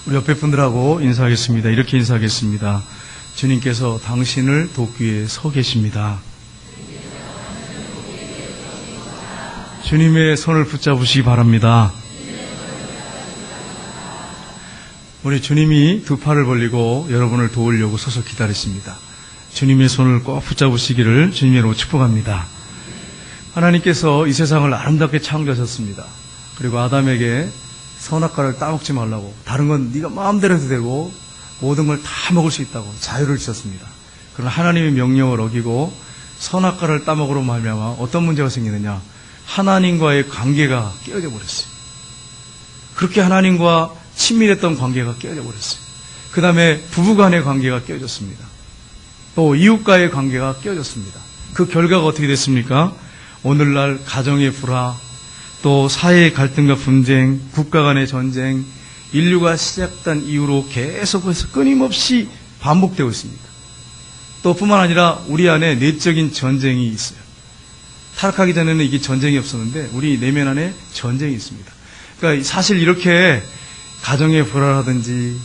우리 옆에 분들하고 인사하겠습니다. 이렇게 인사하겠습니다. 주님께서 당신을 돕기 위해 서 계십니다. 주님의 손을 붙잡으시기 바랍니다. 우리 주님이 두 팔을 벌리고 여러분을 도우려고 서서 기다리십니다. 주님의 손을 꼭 붙잡으시기를 주님으로 축복합니다. 하나님께서 이 세상을 아름답게 창조하셨습니다. 그리고 아담에게 선악과를 따먹지 말라고, 다른 건 네가 마음대로 해도 되고 모든 걸 다 먹을 수 있다고 자유를 주셨습니다. 그러나 하나님의 명령을 어기고 선악과를 따먹으로 말미암아 어떤 문제가 생기느냐, 하나님과의 관계가 깨어져 버렸어요. 그렇게 하나님과 친밀했던 관계가 깨어져 버렸어요. 그 다음에 부부간의 관계가 깨어졌습니다. 또 이웃과의 관계가 깨어졌습니다. 그 결과가 어떻게 됐습니까? 오늘날 가정의 불화, 또 사회의 갈등과 분쟁, 국가 간의 전쟁, 인류가 시작된 이후로 계속해서 끊임없이 반복되고 있습니다. 또 뿐만 아니라 우리 안에 내적인 전쟁이 있어요. 타락하기 전에는 이게 전쟁이 없었는데 우리 내면 안에 전쟁이 있습니다. 그러니까 사실 이렇게 가정의 불화라든지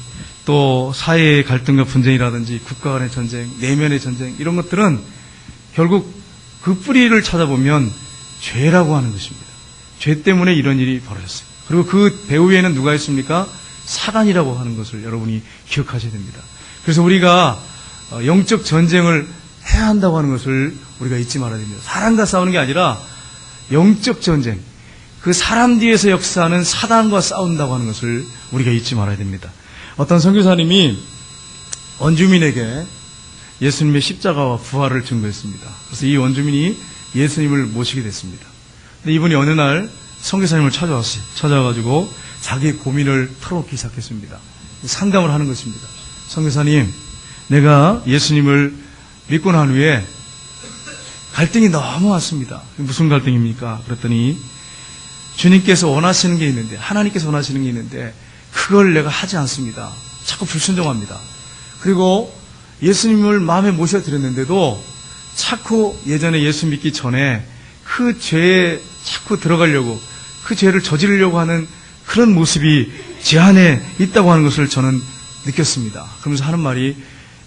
또 사회의 갈등과 분쟁이라든지 국가 간의 전쟁, 내면의 전쟁, 이런 것들은 결국 그 뿌리를 찾아보면 죄라고 하는 것입니다. 죄 때문에 이런 일이 벌어졌어요. 그리고 그 배후에는 누가 있습니까? 사단이라고 하는 것을 여러분이 기억하셔야 됩니다. 그래서 우리가 영적 전쟁을 해야 한다고 하는 것을 우리가 잊지 말아야 됩니다. 사람과 싸우는 게 아니라 영적 전쟁, 그 사람 뒤에서 역사하는 사단과 싸운다고 하는 것을 우리가 잊지 말아야 됩니다. 어떤 선교사님이 원주민에게 예수님의 십자가와 부활을 증거했습니다. 그래서 이 원주민이 예수님을 모시게 됐습니다. 근데 이분이 어느 날 선교사님을 찾아와가지고 자기의 고민을 털어놓기 시작했습니다. 상담을 하는 것입니다. 선교사님, 내가 예수님을 믿고 난 후에 갈등이 너무 왔습니다. 무슨 갈등입니까? 그랬더니 주님께서 원하시는 게 있는데, 하나님께서 원하시는 게 있는데 그걸 내가 하지 않습니다. 자꾸 불순종합니다. 그리고 예수님을 마음에 모셔드렸는데도 자꾸 예전에 예수 믿기 전에 그 죄에 자꾸 들어가려고, 그 죄를 저지르려고 하는 그런 모습이 제 안에 있다고 하는 것을 저는 느꼈습니다. 그러면서 하는 말이,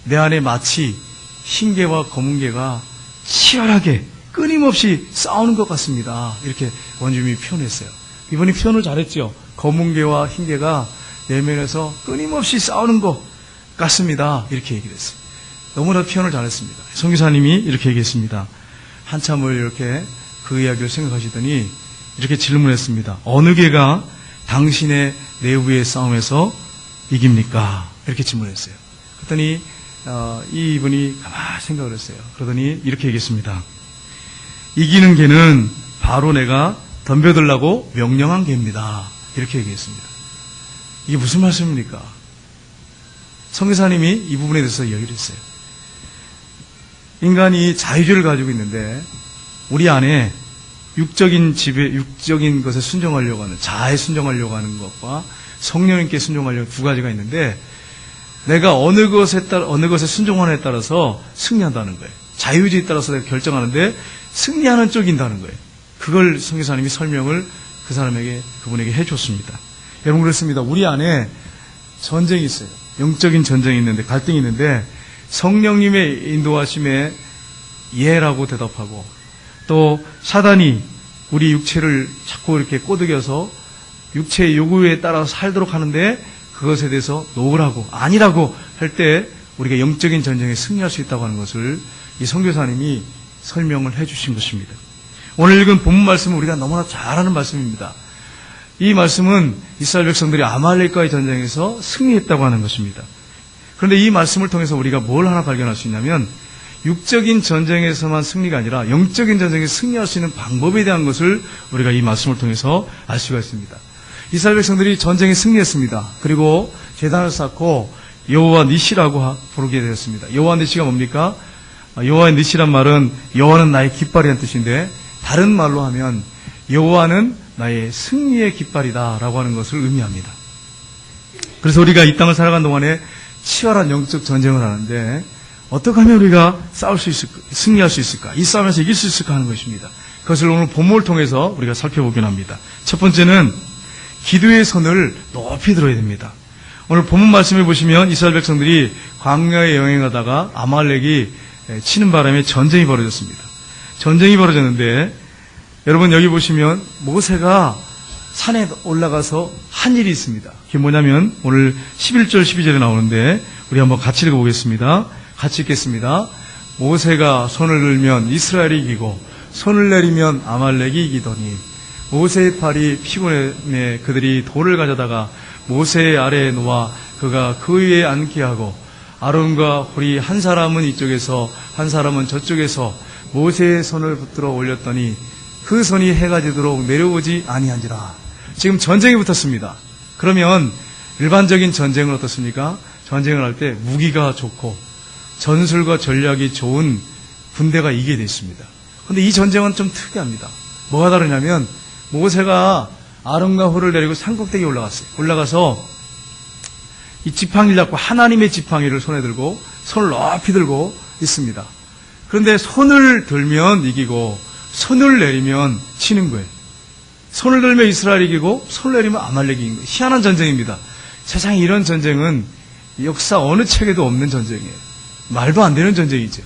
내 안에 마치 흰개와 검은개가 치열하게 끊임없이 싸우는 것 같습니다. 이렇게 원주민이 표현했어요. 이분이 표현을 잘했죠. 검은개와 흰개가 내면에서 끊임없이 싸우는 것 같습니다. 이렇게 얘기를 했어요. 너무나 표현을 잘했습니다. 선교사님이 이렇게 얘기했습니다. 한참을 이렇게 그 이야기를 생각하시더니 이렇게 질문했습니다. 어느 개가 당신의 내부의 싸움에서 이깁니까? 이렇게 질문했어요. 그랬더니 이분이 가만히 생각을 했어요. 그러더니 이렇게 얘기했습니다. 이기는 개는 바로 내가 덤벼들라고 명령한 개입니다. 이렇게 얘기했습니다. 이게 무슨 말씀입니까? 선교사님이 이 부분에 대해서 얘기를 했어요. 인간이 자유주의를 가지고 있는데 우리 안에 육적인 것에 순종하려고 하는, 자아에 순종하려고 하는 것과 성령님께 순종하려고 두 가지가 있는데, 내가 어느 것에 순종하느냐에 따라서 승리한다는 거예요. 자유주의에 따라서 내가 결정하는데 승리하는 쪽이 있다는 거예요. 그걸 선교사님이 설명을 그분에게 해줬습니다. 여러분, 그렇습니다. 우리 안에 전쟁이 있어요. 영적인 전쟁이 있는데, 갈등이 있는데, 성령님의 인도하심에 예라고 대답하고, 또 사단이 우리 육체를 자꾸 이렇게 꼬드겨서 육체의 요구에 따라서 살도록 하는데, 그것에 대해서 노라고, 아니라고 할 때 우리가 영적인 전쟁에 승리할 수 있다고 하는 것을 이 선교사님이 설명을 해주신 것입니다. 오늘 읽은 본문 말씀은 우리가 너무나 잘 아는 말씀입니다. 이 말씀은 이스라엘 백성들이 아말렉과의 전쟁에서 승리했다고 하는 것입니다. 그런데 이 말씀을 통해서 우리가 뭘 하나 발견할 수 있냐면, 육적인 전쟁에서만 승리가 아니라 영적인 전쟁에서 승리할 수 있는 방법에 대한 것을 우리가 이 말씀을 통해서 알 수가 있습니다. 이스라엘 백성들이 전쟁에 승리했습니다. 그리고 제단을 쌓고 여호와 니시라고 부르게 되었습니다. 여호와 니시가 뭡니까? 여호와 니시란 말은 여호와는 나의 깃발이라는 뜻인데, 다른 말로 하면 여호와는 나의 승리의 깃발이다라고 하는 것을 의미합니다. 그래서 우리가 이 땅을 살아간 동안에 치열한 영적 전쟁을 하는데, 어떻게 하면 우리가 싸울 수 있을까, 승리할 수 있을까, 이 싸움에서 이길 수 있을까 하는 것입니다. 그것을 오늘 본문을 통해서 우리가 살펴보긴 합니다. 첫 번째는 기도의 선을 높이 들어야 됩니다. 오늘 본문 말씀해 보시면 이스라엘 백성들이 광야에 여행하다가 아말렉이 치는 바람에 전쟁이 벌어졌습니다. 전쟁이 벌어졌는데 여러분 여기 보시면 모세가 산에 올라가서 한 일이 있습니다. 그게 뭐냐면 오늘 11절 12절에 나오는데 우리 한번 같이 읽어보겠습니다. 같이 읽겠습니다. 모세가 손을 들면 이스라엘이 이기고 손을 내리면 아말렉이 이기더니 모세의 팔이 피곤해 그들이 돌을 가져다가 모세의 아래에 놓아 그가 그 위에 앉게 하고 아론과 홀이 한 사람은 이쪽에서 한 사람은 저쪽에서 모세의 손을 붙들어 올렸더니 그 손이 해가 지도록 내려오지 아니한지라. 지금 전쟁이 붙었습니다. 그러면 일반적인 전쟁은 어떻습니까? 전쟁을 할 때 무기가 좋고 전술과 전략이 좋은 군대가 이기게 되어 있습니다. 그런데 이 전쟁은 좀 특이합니다. 뭐가 다르냐면 모세가 아론과 홀을 내리고 산꼭대기에 올라갔어요. 올라가서 이 지팡이를 잡고 하나님의 지팡이를 손에 들고 손을 높이 들고 있습니다. 그런데 손을 들면 이기고 손을 내리면 치는 거예요. 손을 들면 이스라엘이 이기고 손을 내리면 아말렉이 이긴 거예요. 희한한 전쟁입니다. 세상에 이런 전쟁은 역사 어느 책에도 없는 전쟁이에요. 말도 안 되는 전쟁이죠.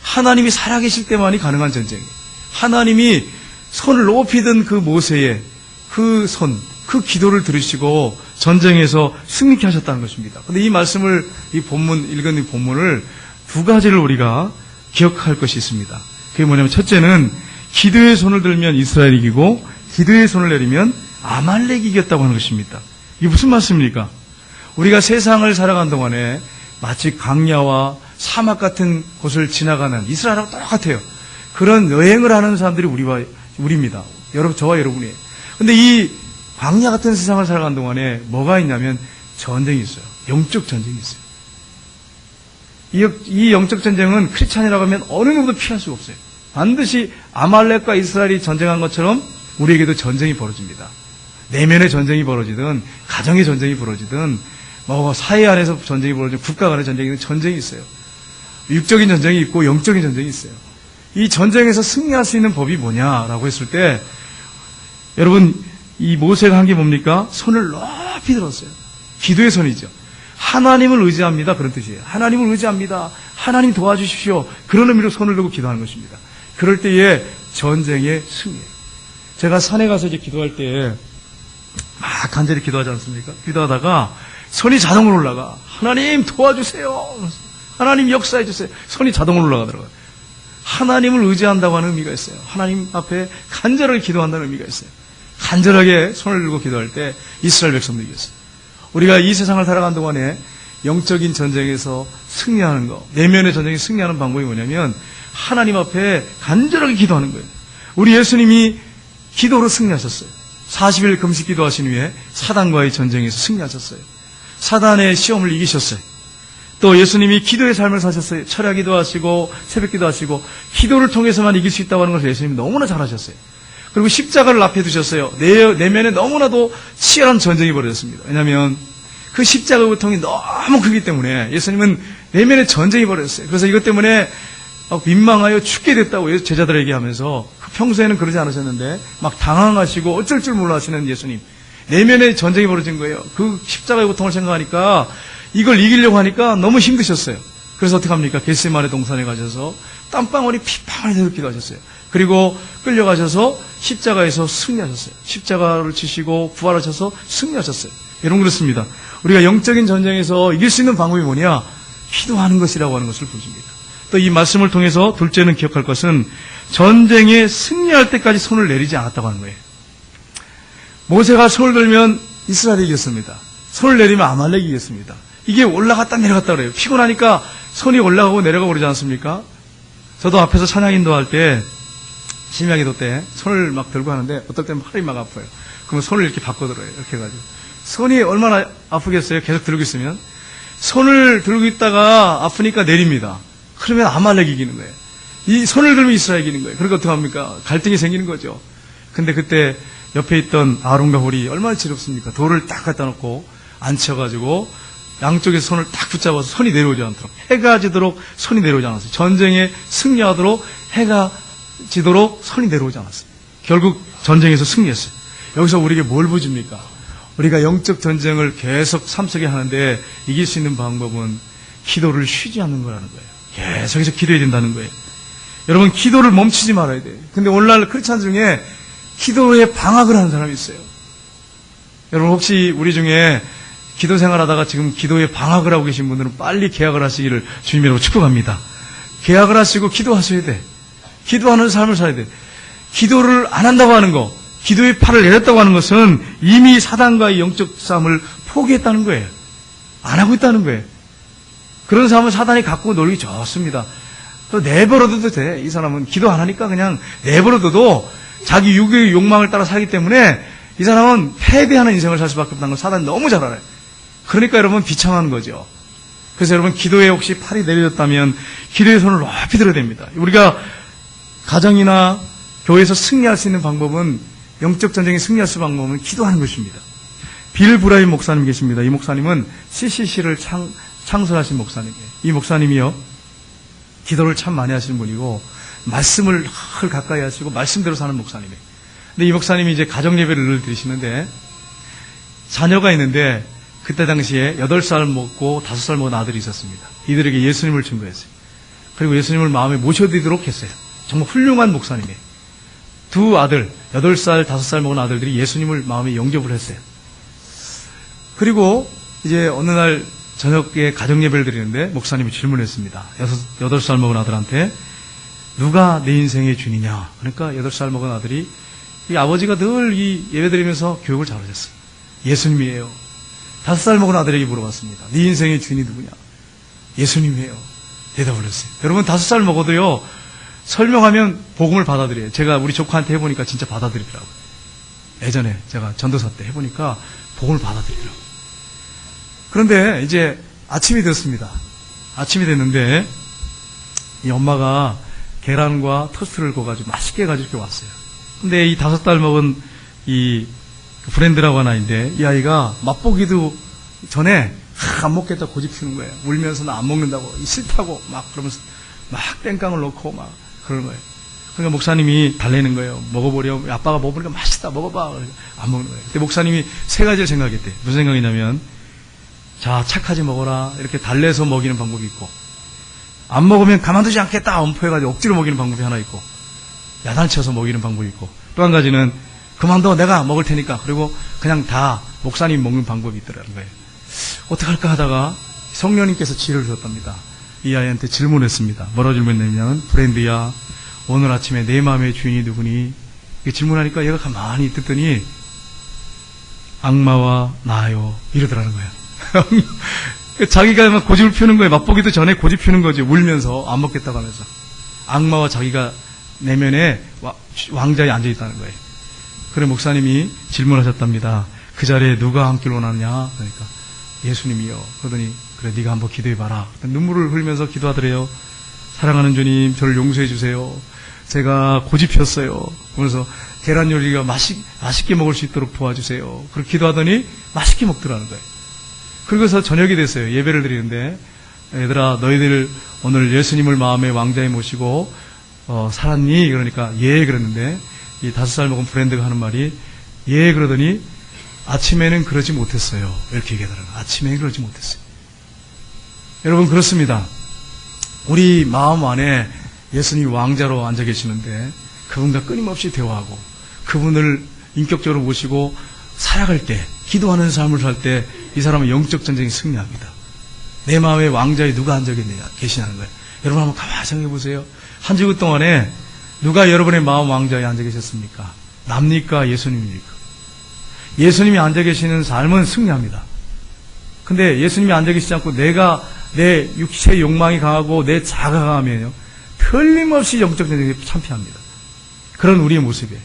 하나님이 살아계실 때만이 가능한 전쟁이에요. 하나님이 손을 높이 든 그 모세의 그 손, 그 기도를 들으시고 전쟁에서 승리케 하셨다는 것입니다. 그런데 이 말씀을, 이 본문, 읽은 이 본문을 두 가지를 우리가 기억할 것이 있습니다. 그게 뭐냐면 첫째는 기도의 손을 들면 이스라엘이 이기고 기도의 손을 내리면 아말렉이 이겼다고 하는 것입니다. 이게 무슨 말씀입니까? 우리가 세상을 살아가는 동안에 마치 광야와 사막 같은 곳을 지나가는 이스라엘하고 똑같아요. 그런 여행을 하는 사람들이 우리입니다. 저와 여러분이에요. 근데 이 광야 같은 세상을 살아가는 동안에 뭐가 있냐면 전쟁이 있어요. 영적 전쟁이 있어요. 이 영적 전쟁은 크리스찬이라고 하면 어느 누구도 피할 수가 없어요. 반드시 아말렉과 이스라엘이 전쟁한 것처럼 우리에게도 전쟁이 벌어집니다. 내면의 전쟁이 벌어지든 가정의 전쟁이 벌어지든 사회 안에서 전쟁이 벌어지든 국가 간의 전쟁이 있어요. 육적인 전쟁이 있고 영적인 전쟁이 있어요. 이 전쟁에서 승리할 수 있는 법이 뭐냐라고 했을 때 여러분 이 모세가 한 게 뭡니까? 손을 높이 들었어요. 기도의 손이죠. 하나님을 의지합니다. 그런 뜻이에요. 하나님을 의지합니다. 하나님 도와주십시오. 그런 의미로 손을 들고 기도하는 것입니다. 그럴 때에 전쟁의 승리예요. 제가 산에 가서 이제 기도할 때 막 간절히 기도하지 않습니까? 기도하다가 손이 자동으로 올라가. 하나님 도와주세요. 하나님 역사해 주세요. 손이 자동으로 올라가더라고요. 하나님을 의지한다고 하는 의미가 있어요. 하나님 앞에 간절하게 기도한다는 의미가 있어요. 간절하게 손을 들고 기도할 때 이스라엘 백성들이 이겼어요. 우리가 이 세상을 살아가는 동안에 영적인 전쟁에서 승리하는 것, 내면의 전쟁에 승리하는 방법이 뭐냐면 하나님 앞에 간절하게 기도하는 거예요. 우리 예수님이 기도로 승리하셨어요. 40일 금식 기도하신 후에 사단과의 전쟁에서 승리하셨어요. 사단의 시험을 이기셨어요. 또 예수님이 기도의 삶을 사셨어요. 철야 기도하시고 새벽 기도하시고 기도를 통해서만 이길 수 있다고 하는 것을 예수님이 너무나 잘하셨어요. 그리고 십자가를 앞에 두셨어요. 내면에 너무나도 치열한 전쟁이 벌어졌습니다. 왜냐하면 그 십자가의 고통이 너무 크기 때문에 예수님은 내면에 전쟁이 벌어졌어요. 그래서 이것 때문에 민망하여 죽게 됐다고 제자들에게 하면서 평소에는 그러지 않으셨는데 막 당황하시고 어쩔 줄 몰라 하시는 예수님. 내면에 전쟁이 벌어진 거예요. 그 십자가의 고통을 생각하니까 이걸 이기려고 하니까 너무 힘드셨어요. 그래서 어떻게 합니까? 겟세마네 동산에 가셔서 땀방울이 핏방울이 되어 기도하셨어요. 그리고 끌려가셔서 십자가에서 승리하셨어요. 십자가를 치시고 부활하셔서 승리하셨어요. 여러분 그렇습니다. 우리가 영적인 전쟁에서 이길 수 있는 방법이 뭐냐? 기도하는 것이라고 하는 것을 보십니다. 또 이 말씀을 통해서 둘째는 기억할 것은 전쟁에 승리할 때까지 손을 내리지 않았다고 하는 거예요. 모세가 손을 들면 이스라엘이 이겼습니다. 손을 내리면 아말렉이 이겼습니다. 이게 올라갔다 내려갔다 그래요. 피곤하니까 손이 올라가고 내려가고 그러지 않습니까? 저도 앞에서 찬양 인도할 때 심야 기도 때 손을 막 들고 하는데 어떨 때는 팔이 막 아파요. 그러면 손을 이렇게 바꿔들어요. 이렇게 해가지고. 손이 얼마나 아프겠어요? 계속 들고 있으면. 손을 들고 있다가 아프니까 내립니다. 그러면 아말렉이 이기는 거예요. 이 손을 들면 이스라엘이 이기는 거예요. 그러니까 어떻게 합니까? 갈등이 생기는 거죠. 근데 그때 옆에 있던 아론과 홀이 얼마나 지럽습니까? 돌을 딱 갖다 놓고 앉혀가지고 양쪽에서 손을 딱 붙잡아서 손이 내려오지 않도록, 해가 지도록 손이 내려오지 않았어요. 전쟁에 승리하도록 해가 지도록 손이 내려오지 않았어요. 결국 전쟁에서 승리했어요. 여기서 우리에게 뭘 보여줍니까? 우리가 영적 전쟁을 계속 삶 속에 하는데 이길 수 있는 방법은 기도를 쉬지 않는 거라는 거예요. 계속해서 기도해야 된다는 거예요. 여러분, 기도를 멈추지 말아야 돼요. 근데 오늘날 크리스찬 중에 기도에 방학을 하는 사람이 있어요. 여러분, 혹시 우리 중에 기도 생활하다가 지금 기도에 방학을 하고 계신 분들은 빨리 개학을 하시기를 주님으로 축복합니다. 개학을 하시고 기도하셔야 돼. 기도하는 삶을 살아야 돼. 기도를 안 한다고 하는 거, 기도의 팔을 내렸다고 하는 것은 이미 사단과의 영적 싸움을 포기했다는 거예요. 안 하고 있다는 거예요. 그런 사람은 사단이 갖고 놀기 좋습니다. 또 내버려둬도 돼. 이 사람은 기도 안 하니까 그냥 내버려둬도 자기 육의 욕망을 따라 살기 때문에 이 사람은 패배하는 인생을 살 수밖에 없다는 걸 사단이 너무 잘 알아요. 그러니까 여러분 비참한 거죠. 그래서 여러분 기도에 혹시 팔이 내려졌다면 기도의 손을 높이 들어야 됩니다. 우리가 가정이나 교회에서 승리할 수 있는 방법은, 영적 전쟁에 승리할 수 있는 방법은 기도하는 것입니다. 빌 브라인 목사님 계십니다. 이 목사님은 CCC를 창설하신 목사님이에요. 이 목사님이요, 기도를 참 많이 하시는 분이고 말씀을 늘 가까이 하시고 말씀대로 사는 목사님이에요. 근데 이 목사님이 이제 가정 예배를 늘 드리시는데 자녀가 있는데 그때 당시에 8살 먹고 5살 먹은 아들이 있었습니다. 이들에게 예수님을 증거했어요. 그리고 예수님을 마음에 모셔드리도록 했어요. 정말 훌륭한 목사님이에요. 두 아들, 8살, 5살 먹은 아들들이 예수님을 마음에 영접을 했어요. 그리고 이제 어느 날 저녁에 가정 예배를 드리는데 목사님이 질문했습니다. 8살 먹은 아들한테 누가 내 인생의 주인이냐? 그러니까 8살 먹은 아들이, 이 아버지가 늘 이 예배 드리면서 교육을 잘하셨어요. 예수님이에요. 5살 먹은 아들에게 물어봤습니다. 네 인생의 주인이 누구냐? 예수님이에요. 대답을 했어요. 여러분 5살 먹어도요, 설명하면 복음을 받아들여요. 제가 우리 조카한테 해보니까 진짜 받아들이더라고요. 예전에 제가 전도사 때 해보니까 복음을 받아들이더라고요. 그런데 이제 아침이 됐습니다. 아침이 됐는데 이 엄마가 계란과 토스트를 구워가지고 맛있게 가지고 왔어요. 근데 이 5살 먹은 이 브랜드라고 하나 있는데 이 아이가 맛보기도 전에 안 먹겠다 고집 피우는 거예요. 울면서 나 안 먹는다고, 싫다고 막 그러면서 막 땡깡을 넣고 막 그러는 거예요. 그러니까 목사님이 달래는 거예요. 먹어보려. 아빠가 먹어보니까 맛있다, 먹어봐. 안 먹는 거예요. 그때 목사님이 3가지를 생각했대. 무슨 생각이냐면, 자, 착하지 먹어라. 이렇게 달래서 먹이는 방법이 있고, 안 먹으면 가만두지 않겠다 엄포해가지고 억지로 먹이는 방법이 하나 있고, 야단쳐서 먹이는 방법이 있고, 또 한 가지는 그만둬, 내가 먹을 테니까. 그리고 그냥 다 목사님 먹는 방법이 있더라는 거예요. 어떡할까 하다가 성령님께서 지혜를 주셨답니다. 이 아이한테 질문했습니다. 뭐라고 질문했냐면, 브랜드야, 오늘 아침에 내 마음의 주인이 누구니? 이렇게 질문하니까 얘가 가만히 듣더니 악마와 나요 이러더라는 거예요. 자기가 막 고집을 피우는 거예요. 맛보기도 전에 고집 피우는 거지. 울면서 안 먹겠다고 하면서. 악마와 자기가 내면에 왕자에 앉아있다는 거예요. 그래 목사님이 질문하셨답니다. 그 자리에 누가 함께 원하느냐? 그러니까 예수님이요. 그러더니 그래 네가 한번 기도해봐라. 눈물을 흘리면서 기도하더래요. 사랑하는 주님, 저를 용서해 주세요. 제가 고집 피웠어요. 그래서 계란 요리가 맛있게 먹을 수 있도록 도와주세요. 그렇게 기도하더니 맛있게 먹더라는 거예요. 그러고서 저녁이 됐어요. 예배를 드리는데, 얘들아 너희들 오늘 예수님을 마음의 왕자에 모시고 살았니? 그러니까 예 그랬는데, 이 5살 먹은 브랜드가 하는 말이 예 그러더니 아침에는 그러지 못했어요. 이렇게 얘기하더라고요. 아침에는 그러지 못했어요. 여러분 그렇습니다. 우리 마음 안에 예수님이 왕자로 앉아 계시는데 그분과 끊임없이 대화하고 그분을 인격적으로 모시고 살아갈 때, 기도하는 삶을 살 때 이 사람은 영적 전쟁에 승리합니다. 내 마음에 왕자에 누가 앉아 계시냐는 거예요. 여러분 한번 가만히 생각해 보세요. 한 주간 동안에 누가 여러분의 마음 왕자에 앉아 계셨습니까? 납니까? 예수님입니까? 예수님이 앉아 계시는 삶은 승리합니다. 근데 예수님이 앉아 계시지 않고 내 육체의 욕망이 강하고 내 자아가 강하면요, 틀림없이 영적 전쟁에 참패합니다. 그런 우리의 모습이에요.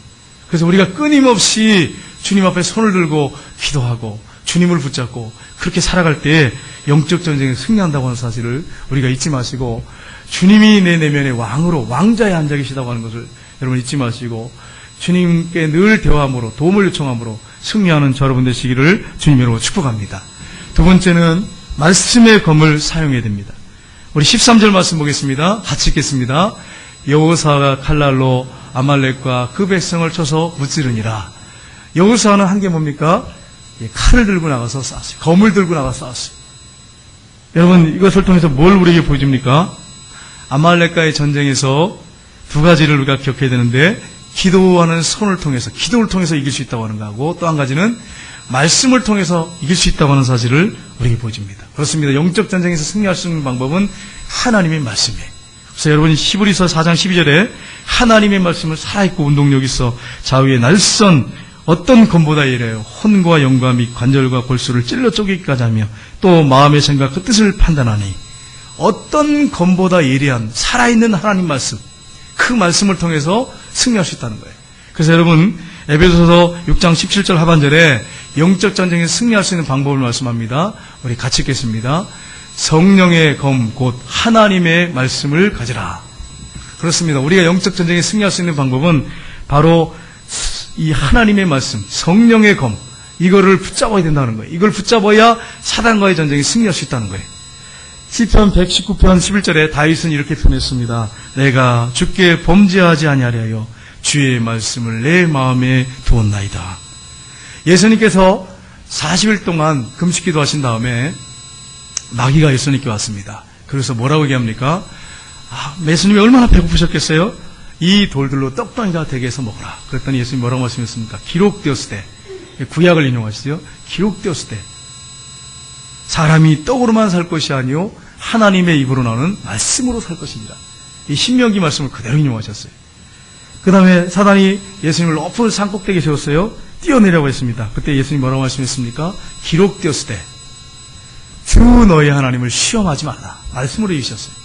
그래서 우리가 끊임없이 주님 앞에 손을 들고 기도하고 주님을 붙잡고 그렇게 살아갈 때 영적 전쟁에 승리한다고 하는 사실을 우리가 잊지 마시고, 주님이 내 내면의 왕으로 왕자에 앉아 계시다고 하는 것을 여러분 잊지 마시고 주님께 늘 대화함으로 도움을 요청함으로 승리하는 저 여러분 되시기를 주님으로 축복합니다. 두 번째는 말씀의 검을 사용해야 됩니다. 우리 13절 말씀 보겠습니다. 같이 읽겠습니다. 여호사가 칼날로 아말렉과 그 백성을 쳐서 무찌르니라. 여호사는 한 게 뭡니까? 칼을 들고 나가서 싸웠어요. 검을 들고 나가서 싸웠어요. 여러분, 이것을 통해서 뭘 우리에게 보여줍니까? 아말렉과의 전쟁에서 두 가지를 우리가 기억해야 되는데, 기도하는 손을 통해서, 기도를 통해서 이길 수 있다고 하는 거하고, 또 한 가지는 말씀을 통해서 이길 수 있다고 하는 사실을 우리에게 보여줍니다. 그렇습니다. 영적 전쟁에서 승리할 수 있는 방법은 하나님의 말씀이에요. 그래서 여러분이 히브리서 4장 12절에 하나님의 말씀을 살아있고 운동력 있어 좌우의 날선 어떤 검보다 예리하여 혼과 영과 및 관절과 골수를 찔러 쪼개기까지 하며 또 마음의 생각 그 뜻을 판단하니 어떤 검보다 예리한 살아있는 하나님 말씀, 그 말씀을 통해서 승리할 수 있다는 거예요. 그래서 여러분 에베소서 6장 17절 하반절에 영적 전쟁에서 승리할 수 있는 방법을 말씀합니다. 우리 같이 읽겠습니다. 성령의 검 곧 하나님의 말씀을 가지라. 그렇습니다. 우리가 영적 전쟁에 승리할 수 있는 방법은 바로 이 하나님의 말씀, 성령의 검, 이거를 붙잡아야 된다는 거예요. 이걸 붙잡아야 사단과의 전쟁에 승리할 수 있다는 거예요. 시편 119편 11절에 다윗은 이렇게 표현했습니다. 내가 주께 범죄하지 아니하려 하여 주의 말씀을 내 마음에 두었나이다. 예수님께서 40일 동안 금식기도 하신 다음에 마귀가 예수님께 왔습니다. 그래서 뭐라고 얘기합니까? 예수님이 얼마나 배고프셨겠어요? 이 돌들로 떡덩이가 되게 해서 먹어라. 그랬더니 예수님이 뭐라고 말씀하셨습니까? 기록되었을 때, 구약을 인용하시죠. 기록되었을 때 사람이 떡으로만 살 것이 아니요 하나님의 입으로 나오는 말씀으로 살 것이니라. 이 신명기 말씀을 그대로 인용하셨어요. 그 다음에 사단이 예수님을 높은 산꼭대기에 세웠어요. 뛰어내려고 했습니다. 그때 예수님이 뭐라고 말씀했습니까? 기록되었을 때 주 너희 하나님을 시험하지 말라. 말씀으로 이기셨어요.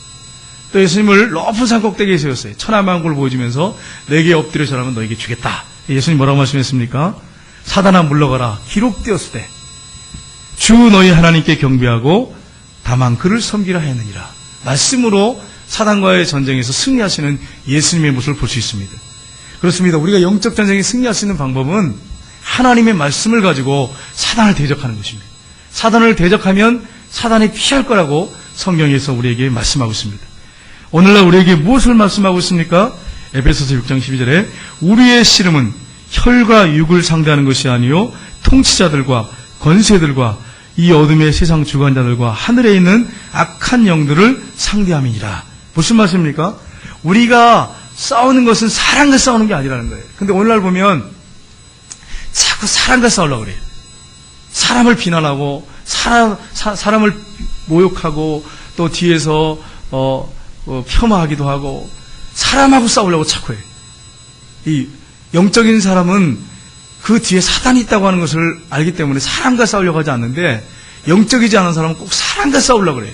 또 예수님을 높은 산꼭대기에 세웠어요. 천하만국을 보여주면서 내게 엎드려 절하면 너에게 주겠다. 예수님 뭐라고 말씀했습니까? 사단아 물러가라. 기록되었을 때 주 너희 하나님께 경배하고 다만 그를 섬기라 했느니라. 말씀으로 사단과의 전쟁에서 승리하시는 예수님의 모습을 볼 수 있습니다. 그렇습니다. 우리가 영적 전쟁에 승리할 수 있는 방법은 하나님의 말씀을 가지고 사단을 대적하는 것입니다. 사단을 대적하면 사단이 피할 거라고 성경에서 우리에게 말씀하고 있습니다. 오늘날 우리에게 무엇을 말씀하고 있습니까? 에베소서 6장 12절에 우리의 씨름은 혈과 육을 상대하는 것이 아니요 통치자들과 권세들과 이 어둠의 세상 주관자들과 하늘에 있는 악한 영들을 상대함이니라. 무슨 말씀입니까? 우리가 싸우는 것은 사람과 싸우는 게 아니라는 거예요. 근데 오늘날 보면 자꾸 사람과 싸우려고 그래요. 사람을 비난하고 사람을 모욕하고 또 뒤에서 폄하하기도 하고 사람하고 싸우려고 자꾸 해요. 이 영적인 사람은 그 뒤에 사단이 있다고 하는 것을 알기 때문에 사람과 싸우려고 하지 않는데 영적이지 않은 사람은 꼭 사람과 싸우려고 그래요.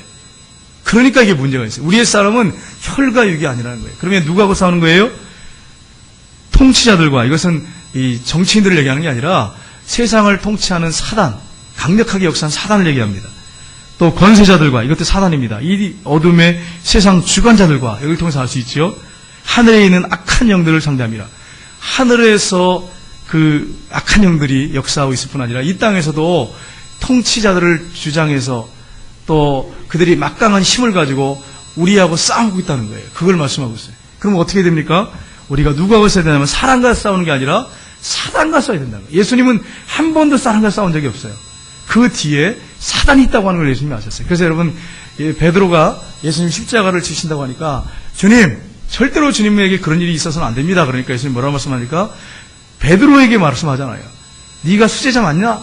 그러니까 이게 문제가 있어요. 우리의 싸움은 혈과 육이 아니라는 거예요. 그러면 누구하고 싸우는 거예요? 통치자들과, 이것은 이 정치인들을 얘기하는 게 아니라 세상을 통치하는 사단, 강력하게 역사한 사단을 얘기합니다. 또 권세자들과, 이것도 사단입니다. 이 어둠의 세상 주관자들과, 여기를 통해서 알 수 있죠. 하늘에 있는 악한 영들을 상대합니다. 하늘에서 그 악한 영들이 역사하고 있을 뿐 아니라 이 땅에서도 통치자들을 주장해서 또 그들이 막강한 힘을 가지고 우리하고 싸우고 있다는 거예요. 그걸 말씀하고 있어요. 그럼 어떻게 됩니까? 우리가 누구하고 싸워야 되냐면 사람과 싸우는 게 아니라 사단과 싸워야 된다는 거예요. 예수님은 한 번도 사람과 싸운 적이 없어요. 그 뒤에 사단이 있다고 하는 걸 예수님이 아셨어요. 그래서 여러분, 베드로가 예수님 십자가를 지신다고 하니까 주님, 절대로 주님에게 그런 일이 있어서는 안 됩니다. 그러니까 예수님 뭐라고 말씀하니까 베드로에게 말씀하잖아요. 네가 수제자 맞냐?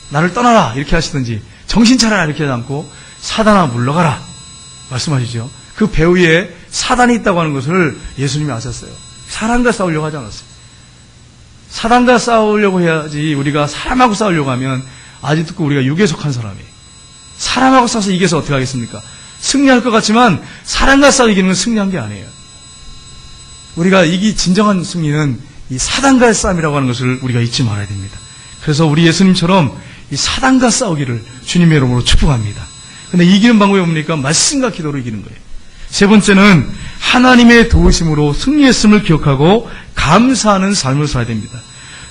나를 떠나라 이렇게 하시든지 정신 차려라 이렇게 하지 않고 사단아 물러가라 말씀하시죠. 그 배후에 사단이 있다고 하는 것을 예수님이 아셨어요. 사람과 싸우려고 하지 않았어요. 사단과 싸우려고 해야지 우리가 사람하고 싸우려고 하면 아직도 우리가 육에 속한 사람이에요. 사람하고 싸워서 이겨서 어떻게 하겠습니까? 승리할 것 같지만 사람과 싸워 이기는 건 승리한 게 아니에요. 우리가 진정한 승리는 이 사단과의 싸움이라고 하는 것을 우리가 잊지 말아야 됩니다. 그래서 우리 예수님처럼 이 사단과 싸우기를 주님의 이름으로 축복합니다. 근데 이기는 방법이 뭡니까? 말씀과 기도로 이기는 거예요. 세 번째는 하나님의 도우심으로 승리했음을 기억하고 감사하는 삶을 살아야 됩니다.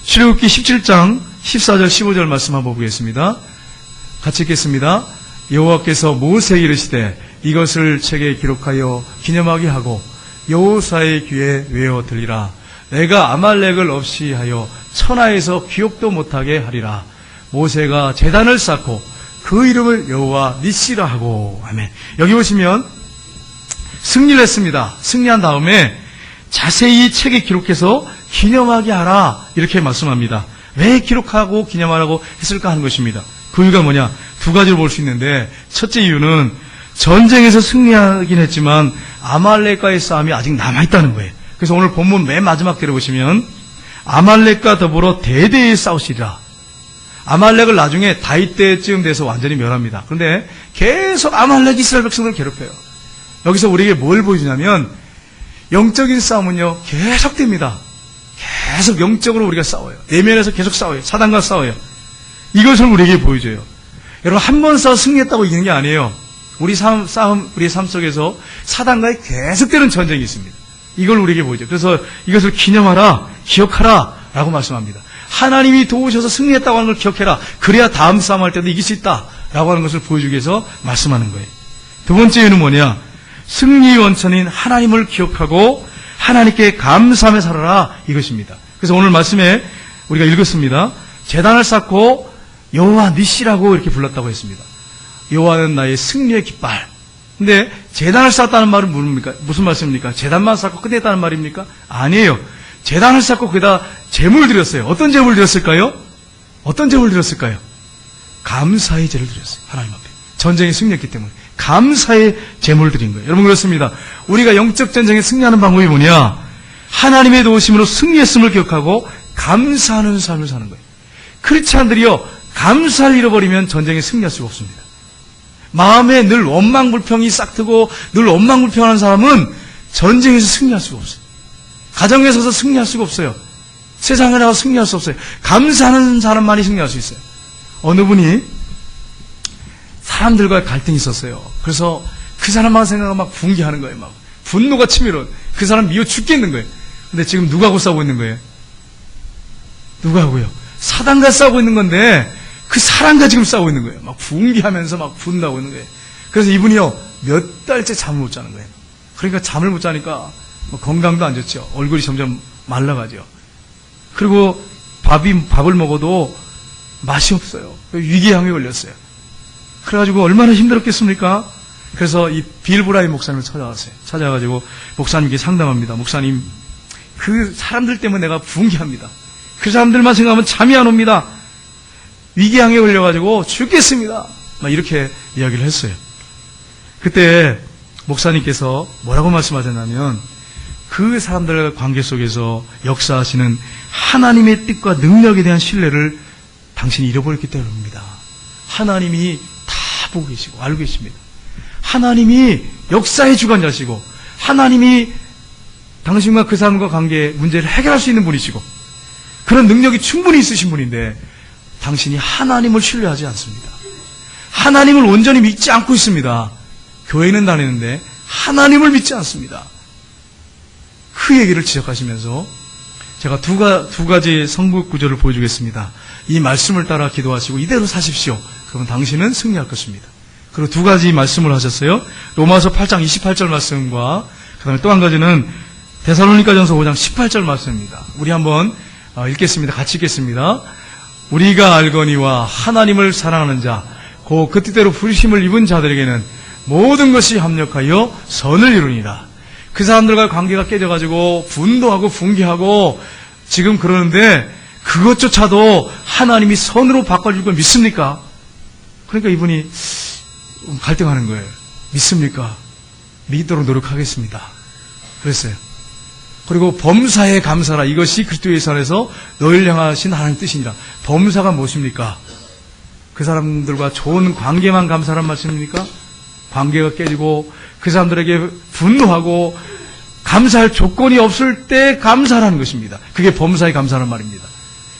출애굽기 17장 14절 15절 말씀 한번 보겠습니다. 같이 읽겠습니다. 여호와께서 모세에게 이르시되 이것을 책에 기록하여 기념하게 하고 여호사의 귀에 외워 들리라. 내가 아말렉을 없이 하여 천하에서 기억도 못하게 하리라. 모세가 제단을 쌓고 그 이름을 여호와 니시라 하고. 아멘. 여기 보시면 승리를 했습니다. 승리한 다음에 자세히 책에 기록해서 기념하게 하라 이렇게 말씀합니다. 왜 기록하고 기념하라고 했을까 하는 것입니다. 그 이유가 뭐냐? 두 가지로 볼 수 있는데, 첫째 이유는 전쟁에서 승리하긴 했지만 아말렉과의 싸움이 아직 남아있다는 거예요. 그래서 오늘 본문 맨 마지막 들어보시면 아말렉과 더불어 대대에 싸우시리라. 아말렉을 나중에 다윗 때쯤 돼서 완전히 멸합니다. 그런데 계속 아말렉이 이스라엘 백성들을 괴롭혀요. 여기서 우리에게 뭘 보여주냐면 영적인 싸움은요 계속됩니다. 계속 영적으로 우리가 싸워요. 내면에서 계속 싸워요. 사단과 싸워요. 이것을 우리에게 보여줘요. 여러분, 한 번 싸워 승리했다고 이기는 게 아니에요. 우리의 삶 속에서 사단과의 계속되는 전쟁이 있습니다. 이걸 우리에게 보여줘요. 그래서 이것을 기념하라, 기억하라 라고 말씀합니다. 하나님이 도우셔서 승리했다고 하는 걸 기억해라. 그래야 다음 싸움할 때도 이길 수 있다 라고 하는 것을 보여주기 위해서 말씀하는 거예요. 두 번째 이유는 뭐냐? 승리의 원천인 하나님을 기억하고 하나님께 감사하며 살아라, 이것입니다. 그래서 오늘 말씀에 우리가 읽었습니다. 제단을 쌓고 여호와 니시라고 이렇게 불렀다고 했습니다. 여호와는 나의 승리의 깃발. 근데 제단을 쌓았다는 말은 무슨 말씀입니까? 제단만 쌓고 끝냈다는 말입니까? 아니에요. 제단을 쌓고 거기다 제물을 드렸어요. 어떤 제물을 드렸을까요? 어떤 제물을 드렸을까요? 감사의 제를 드렸어요. 하나님 앞에. 전쟁에 승리했기 때문에 감사의 제물을 드린 거예요. 여러분, 그렇습니다. 우리가 영적 전쟁에 승리하는 방법이 뭐냐? 하나님의 도우심으로 승리했음을 기억하고 감사하는 삶을 사는 거예요. 크리스찬들이요, 감사를 잃어버리면 전쟁에 승리할 수가 없습니다. 마음에 늘 원망불평이 싹트고 늘 원망불평하는 사람은 전쟁에서 승리할 수가 없어요. 가정에 서서 승리할 수가 없어요. 세상에 나가서 승리할 수 없어요. 감사하는 사람만이 승리할 수 있어요. 어느 분이 사람들과 갈등이 있었어요. 그래서 그 사람만 생각하면 막 분개하는 거예요. 막 분노가 치밀어. 그 사람 미워 죽겠는 거예요. 근데 지금 누구하고 싸우고 있는 거예요? 누구하고요? 사단과 싸우고 있는 건데 그 사람과 지금 싸우고 있는 거예요. 막 분개하면서 막 분노하고 있는 거예요. 그래서 이분이요 몇 달째 잠을 못 자는 거예요. 그러니까 잠을 못 자니까 건강도 안 좋죠. 얼굴이 점점 말라가죠. 그리고 밥을 먹어도 맛이 없어요. 위궤양에 걸렸어요. 그래가지고 얼마나 힘들었겠습니까? 그래서 이 빌브라이 목사님을 찾아왔어요. 찾아가지고 목사님께 상담합니다. 목사님, 그 사람들 때문에 내가 분개합니다. 그 사람들만 생각하면 잠이 안 옵니다. 위궤양에 걸려가지고 죽겠습니다. 막 이렇게 이야기를 했어요. 그때 목사님께서 뭐라고 말씀하셨냐면, 그 사람들과 관계 속에서 역사하시는 하나님의 뜻과 능력에 대한 신뢰를 당신이 잃어버렸기 때문입니다. 하나님이 다 보고 계시고 알고 계십니다. 하나님이 역사의 주관자시고 하나님이 당신과 그 사람과 관계의 문제를 해결할 수 있는 분이시고 그런 능력이 충분히 있으신 분인데 당신이 하나님을 신뢰하지 않습니다. 하나님을 온전히 믿지 않고 있습니다. 교회는 다니는데 하나님을 믿지 않습니다. 그 얘기를 지적하시면서 제가 두 가지 성부 구조를 보여주겠습니다. 이 말씀을 따라 기도하시고 이대로 사십시오. 그러면 당신은 승리할 것입니다. 그리고 두 가지 말씀을 하셨어요. 로마서 8장 28절 말씀과 그 다음에 또 한 가지는 데살로니가전서 5장 18절 말씀입니다. 우리 한번 읽겠습니다. 같이 읽겠습니다. 우리가 알거니와 하나님을 사랑하는 자, 곧 그 뜻대로 부르심을 입은 자들에게는 모든 것이 합력하여 선을 이루니라. 그 사람들과 관계가 깨져가지고 분노하고 분개하고 지금 그러는데 그것조차도 하나님이 선으로 바꿔줄 걸 믿습니까? 그러니까 이분이 갈등하는 거예요. 믿습니까? 믿도록 노력하겠습니다. 그랬어요. 그리고 범사에 감사라. 이것이 그리스도의 안에서 너희를 향하신 하나님 뜻이니라. 범사가 무엇입니까? 그 사람들과 좋은 관계만 감사란 말씀입니까? 관계가 깨지고 그 사람들에게 분노하고 감사할 조건이 없을 때 감사라는 것입니다. 그게 범사의 감사란 말입니다.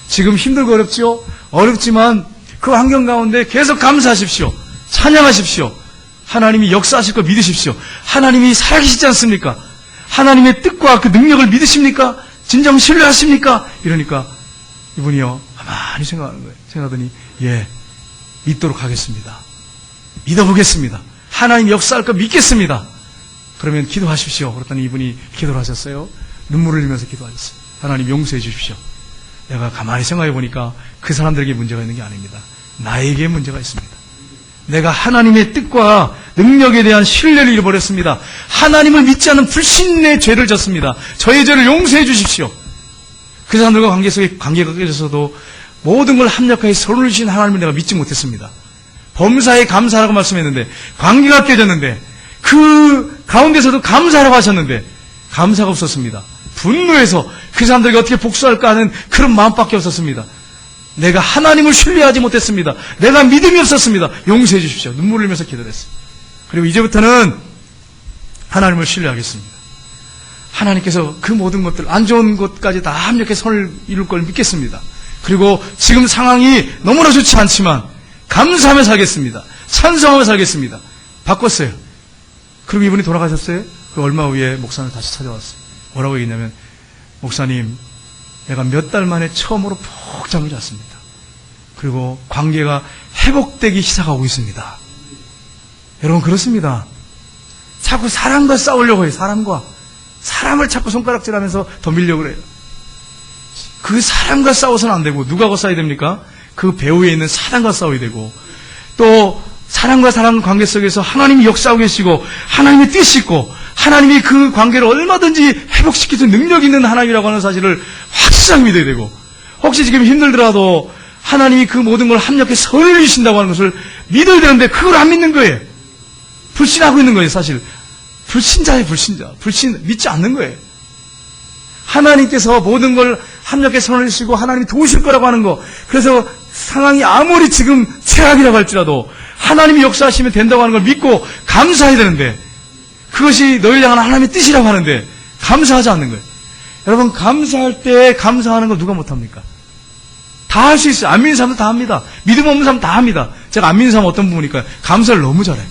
지금 힘들고 어렵죠? 어렵지만 그 환경 가운데 계속 감사하십시오. 찬양하십시오. 하나님이 역사하실 걸 믿으십시오. 하나님이 살아계시지 않습니까? 하나님의 뜻과 그 능력을 믿으십니까? 진정 신뢰하십니까? 이러니까 이분이요 가만히 생각하는 거예요. 생각하더니 예, 믿도록 하겠습니다. 믿어보겠습니다. 하나님 역사할 거 믿겠습니다. 그러면 기도하십시오. 그랬더니 이분이 기도를 하셨어요. 눈물을 흘리면서 기도하셨어요. 하나님 용서해 주십시오. 내가 가만히 생각해 보니까 그 사람들에게 문제가 있는 게 아닙니다. 나에게 문제가 있습니다. 내가 하나님의 뜻과 능력에 대한 신뢰를 잃어버렸습니다. 하나님을 믿지 않는 불신의 죄를 졌습니다. 저의 죄를 용서해 주십시오. 그 사람들과 관계 속에 관계가 깨져서도 모든 걸 합력하게 선을 주신 하나님을 내가 믿지 못했습니다. 범사에 감사하라고 말씀했는데 관계가 깨졌는데 그 가운데서도 감사하라고 하셨는데 감사가 없었습니다. 분노해서 그 사람들에게 어떻게 복수할까 하는 그런 마음밖에 없었습니다. 내가 하나님을 신뢰하지 못했습니다. 내가 믿음이 없었습니다. 용서해 주십시오. 눈물 흘리면서 기도했습니다. 그리고 이제부터는 하나님을 신뢰하겠습니다. 하나님께서 그 모든 것들, 안 좋은 것까지 다 합력해 선을 이룰 걸 믿겠습니다. 그리고 지금 상황이 너무나 좋지 않지만 감사하며 살겠습니다. 찬송하며 살겠습니다. 바꿨어요. 그리고 이분이 돌아가셨어요. 그 얼마 후에 목사님을 다시 찾아왔어요. 뭐라고 얘기했냐면, 목사님, 내가 몇 달 만에 처음으로 푹 잠을 잤습니다. 그리고 관계가 회복되기 시작하고 있습니다. 여러분, 그렇습니다. 자꾸 사람과 싸우려고 해요. 사람을 자꾸 손가락질하면서 덤비려고 그래요. 그 사람과 싸워서는 안 되고 누가하고 싸워야 됩니까? 그 배후에 있는 사단과 싸워야 되고, 또 사람과 사람 관계 속에서 하나님이 역사하고 계시고 하나님의 뜻이 있고 하나님이 그 관계를 얼마든지 회복시킬 수 있는 능력이 있는 하나님이라고 하는 사실을 확실하게 믿어야 되고, 혹시 지금 힘들더라도 하나님이 그 모든 걸 합력해 선을 주신다고 하는 것을 믿어야 되는데 그걸 안 믿는 거예요. 불신하고 있는 거예요. 사실 불신자예요. 불신 믿지 않는 거예요. 하나님께서 모든 걸 합력해 선을 주시고 하나님이 도우실 거라고 하는 거, 그래서 상황이 아무리 지금 최악이라고 할지라도 하나님이 역사하시면 된다고 하는 걸 믿고 감사해야 되는데, 그것이 너희를 향한 하나님의 뜻이라고 하는데 감사하지 않는 거예요. 여러분, 감사할 때 감사하는 걸 누가 못합니까? 다 할 수 있어요. 안 믿는 사람도 다 합니다. 믿음 없는 사람 다 합니다. 제가 안 믿는 사람 어떤 부분이니까 감사를 너무 잘해요.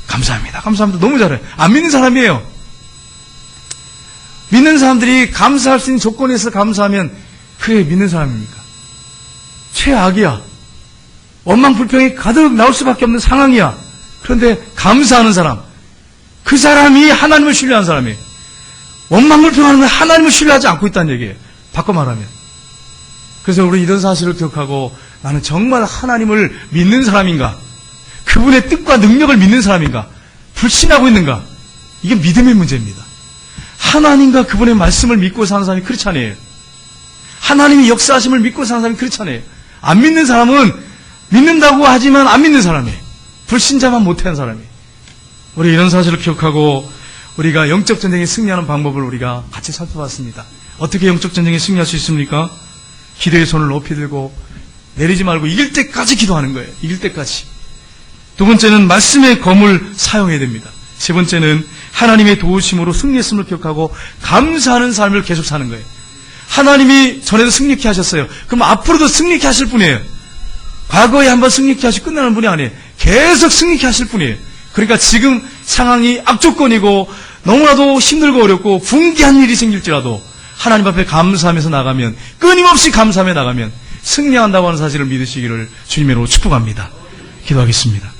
감사합니다. 너무 잘해요. 안 믿는 사람이에요. 믿는 사람들이 감사할 수 있는 조건에 있어서 감사하면 그게 믿는 사람입니까? 최악이야. 원망 불평이 가득 나올 수밖에 없는 상황이야. 그런데 감사하는 사람, 그 사람이 하나님을 신뢰하는 사람이에요. 원망 불평하는 건 하나님을 신뢰하지 않고 있다는 얘기예요. 바꿔 말하면. 그래서 우리 이런 사실을 기억하고, 나는 정말 하나님을 믿는 사람인가? 그분의 뜻과 능력을 믿는 사람인가? 불신하고 있는가? 이게 믿음의 문제입니다. 하나님과 그분의 말씀을 믿고 사는 사람이 크리스찬이에요. 하나님의 역사하심을 믿고 사는 사람이 크리스찬이에요. 안 믿는 사람은 믿는다고 하지만 안 믿는 사람이에요. 불신자만 못하는 사람이에요. 우리 이런 사실을 기억하고 우리가 영적 전쟁에 승리하는 방법을 우리가 같이 살펴봤습니다. 어떻게 영적 전쟁에 승리할 수 있습니까? 기도의 손을 높이 들고 내리지 말고 이길 때까지 기도하는 거예요. 이길 때까지. 두 번째는 말씀의 검을 사용해야 됩니다. 세 번째는 하나님의 도우심으로 승리했음을 기억하고 감사하는 삶을 계속 사는 거예요. 하나님이 전에도 승리케 하셨어요. 그럼 앞으로도 승리케 하실 분이에요. 과거에 한번 승리케 하시고 끝나는 분이 아니에요. 계속 승리케 하실 분이에요. 그러니까 지금 상황이 악조건이고 너무나도 힘들고 어렵고 붕괴한 일이 생길지라도 하나님 앞에 감사하면서 나가면, 끊임없이 감사하며 나가면 승리한다고 하는 사실을 믿으시기를 주님으로 축복합니다. 기도하겠습니다.